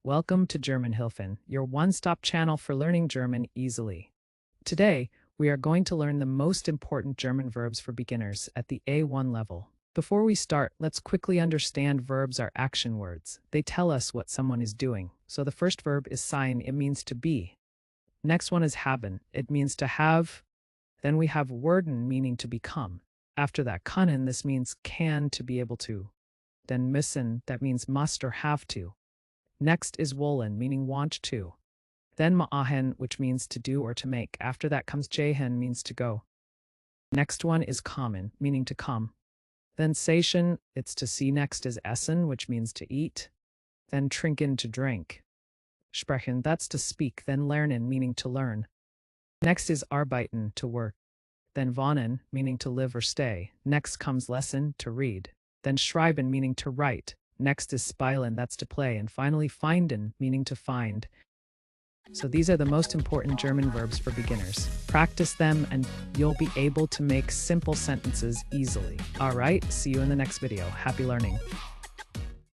Welcome to German Hilfen, your one-stop channel for learning German easily. Today, we are going to learn the most important German verbs for beginners at the A1 level. Before we start, let's quickly understand verbs are action words. They tell us what someone is doing. So the first verb is sein, it means to be. Next one is haben, it means to have. Then we have werden, meaning to become. After that, können, this means can, to be able to. Then müssen, that means must or have to. Next is wollen, meaning want to. Then machen, which means to do or to make. After that comes gehen, means to go. Next one is kommen, meaning to come. Then sehen, it's to see. Next is essen, which means to eat. Then trinken, to drink. Sprechen, that's to speak. Then lernen, meaning to learn. Next is arbeiten, to work. Then wohnen, meaning to live or stay. Next comes lesen, to read. Then schreiben, meaning to write. Next is spielen, that's to play. And finally finden, meaning to find. So these are the most important German verbs for beginners. Practice them and you'll be able to make simple sentences easily. All right, see you in the next video. Happy learning.